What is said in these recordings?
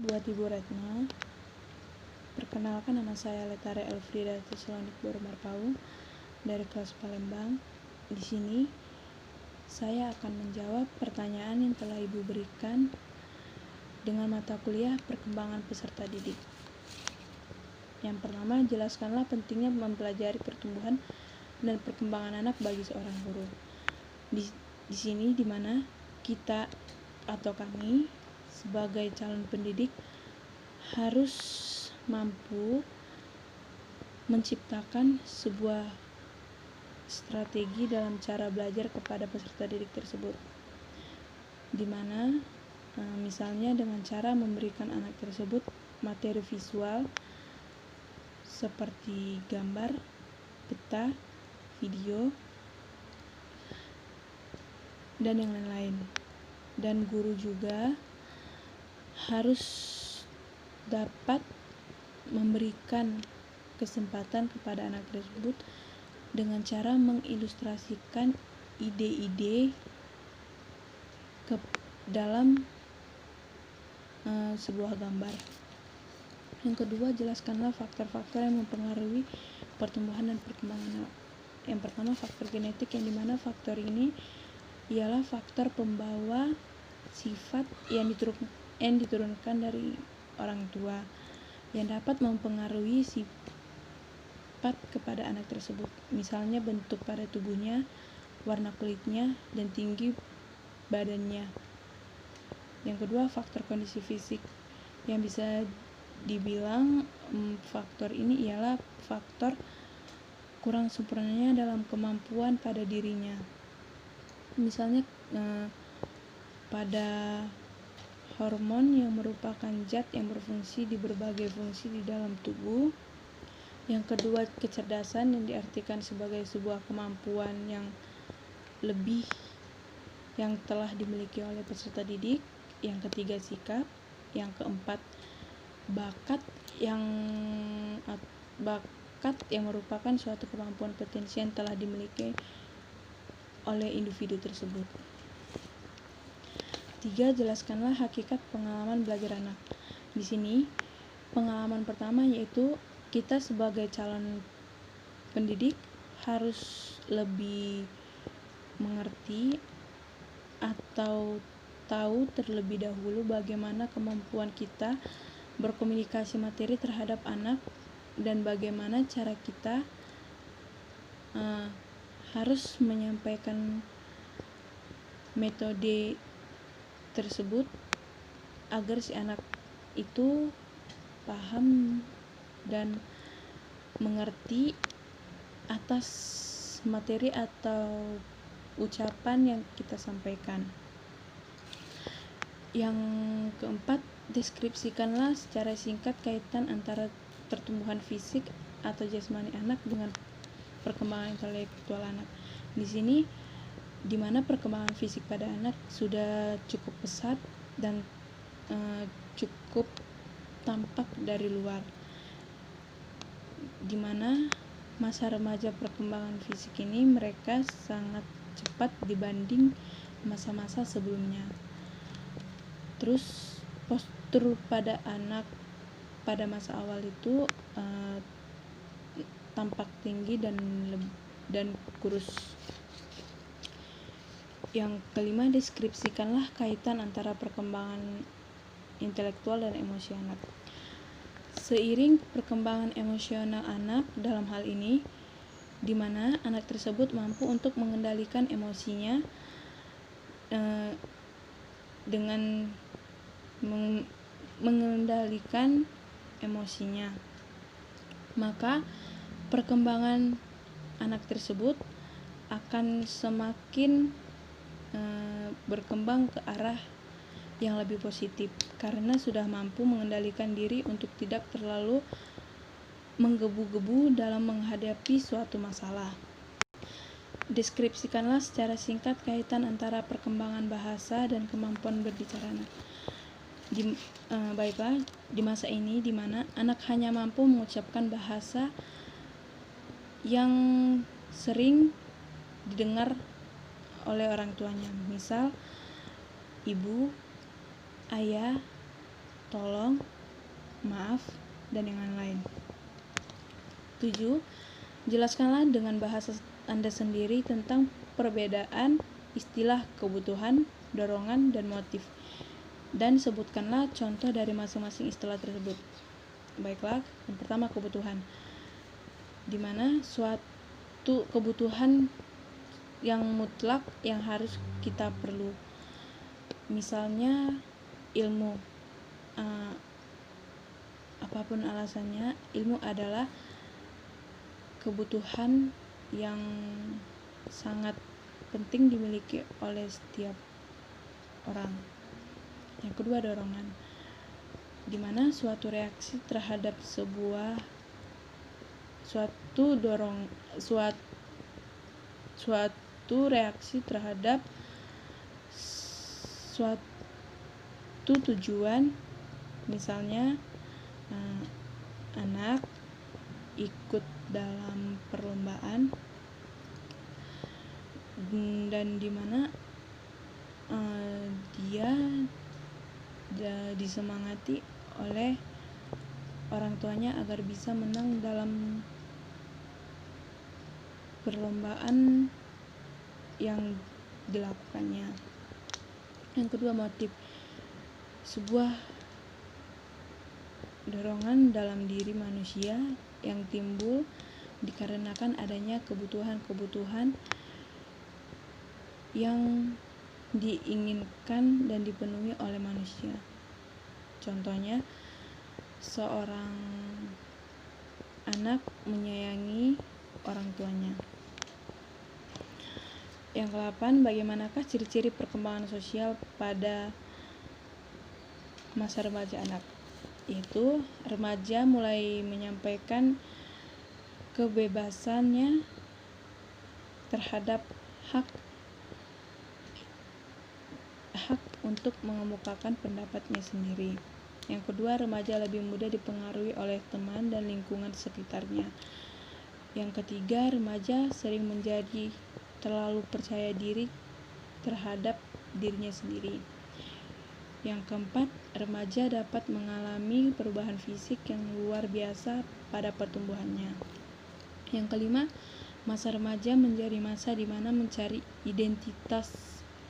buat Ibu Retno. Perkenalkan, nama saya Letare Elfrida Tesalonik Boromarpau dari kelas Palembang. Di sini saya akan menjawab pertanyaan yang telah Ibu berikan dengan mata kuliah perkembangan peserta didik. Yang pertama, jelaskanlah pentingnya mempelajari pertumbuhan dan perkembangan anak bagi seorang guru. Di sini dimana kita atau kami sebagai calon pendidik harus mampu menciptakan sebuah strategi dalam cara belajar kepada peserta didik tersebut, dimana misalnya dengan cara memberikan anak tersebut materi visual seperti gambar, peta, video, dan yang lain-lain. Dan guru juga harus dapat memberikan kesempatan kepada anak tersebut dengan cara mengilustrasikan ide-ide ke dalam sebuah gambar. Yang kedua, jelaskanlah faktor-faktor yang mempengaruhi pertumbuhan dan perkembangan anak. Yang pertama, faktor genetik, yang dimana faktor ini ialah faktor pembawa sifat yang diturunkan dari orang tua yang dapat mempengaruhi sifat kepada anak tersebut, misalnya bentuk pada tubuhnya, warna kulitnya, dan tinggi badannya. Yang kedua, faktor kondisi fisik, yang bisa dibilang faktor ini ialah faktor kurang sempurnanya dalam kemampuan pada dirinya, misalnya pada hormon yang merupakan zat yang berfungsi di berbagai fungsi di dalam tubuh. Yang kedua, kecerdasan, yang diartikan sebagai sebuah kemampuan yang lebih yang telah dimiliki oleh peserta didik. Yang ketiga, sikap. Yang keempat, bakat yang merupakan suatu kemampuan potensi yang telah dimiliki oleh individu tersebut. 3. Jelaskanlah hakikat pengalaman belajar anak. Di sini, pengalaman pertama yaitu kita sebagai calon pendidik harus lebih mengerti atau tahu terlebih dahulu bagaimana kemampuan kita berkomunikasi materi terhadap anak dan bagaimana cara kita harus menyampaikan metode tersebut agar si anak itu paham dan mengerti atas materi atau ucapan yang kita sampaikan. Yang keempat, deskripsikanlah secara singkat kaitan antara pertumbuhan fisik atau jasmani anak dengan perkembangan intelektual anak. Di sini dimana perkembangan fisik pada anak sudah cukup pesat dan cukup tampak dari luar, dimana masa remaja perkembangan fisik ini mereka sangat cepat dibanding masa-masa sebelumnya. Terus postur pada anak pada masa awal itu tampak tinggi dan kurus. Yang kelima, deskripsikanlah kaitan antara perkembangan intelektual dan emosi anak. Seiring perkembangan emosional anak dalam hal ini, di mana anak tersebut mampu untuk mengendalikan emosinya dengan mengendalikan emosinya, maka perkembangan anak tersebut akan semakin berkembang ke arah yang lebih positif karena sudah mampu mengendalikan diri untuk tidak terlalu menggebu-gebu dalam menghadapi suatu masalah. Deskripsikanlah secara singkat kaitan antara perkembangan bahasa dan kemampuan berbicara anak. Baiklah, di masa ini di mana anak hanya mampu mengucapkan bahasa yang sering didengar oleh orang tuanya, misal ibu, ayah, tolong, maaf, dan yang lain-lain. 7. Jelaskanlah dengan bahasa Anda sendiri tentang perbedaan istilah kebutuhan, dorongan, dan motif, dan sebutkanlah contoh dari masing-masing istilah tersebut. Baiklah, yang pertama kebutuhan, di mana suatu kebutuhan yang mutlak yang harus kita perlu. Misalnya ilmu, apapun alasannya, ilmu adalah kebutuhan yang sangat penting dimiliki oleh setiap orang. Yang kedua dorongan, di mana suatu reaksi terhadap suatu reaksi terhadap suatu tujuan. Misalnya anak ikut dalam perlombaan dan dimana dia disemangati oleh orang tuanya agar bisa menang dalam perlombaan yang dilakukannya. Yang kedua motif, sebuah dorongan dalam diri manusia yang timbul dikarenakan adanya kebutuhan-kebutuhan yang diinginkan dan dipenuhi oleh manusia. Contohnya, seorang anak menyayangi orang tuanya. Yang ke-8, bagaimanakah ciri-ciri perkembangan sosial pada masa remaja anak? Yaitu remaja mulai menyampaikan kebebasannya terhadap hak untuk mengemukakan pendapatnya sendiri. Yang kedua, remaja lebih mudah dipengaruhi oleh teman dan lingkungan sekitarnya. Yang ketiga, remaja sering menjadi terlalu percaya diri terhadap dirinya sendiri. Yang keempat, remaja dapat mengalami perubahan fisik yang luar biasa pada pertumbuhannya. Yang kelima, masa remaja menjadi masa di mana mencari identitas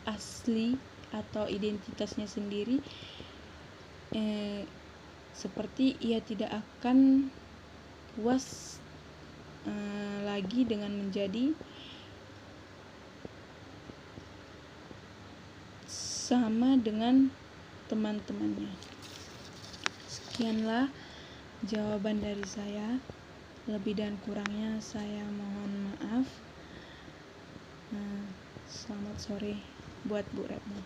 asli atau identitasnya sendiri, seperti ia tidak akan puas lagi dengan menjadi sama dengan teman-temannya. Sekianlah jawaban dari saya. Lebih dan kurangnya saya mohon maaf. Selamat sore buat Bu Retno.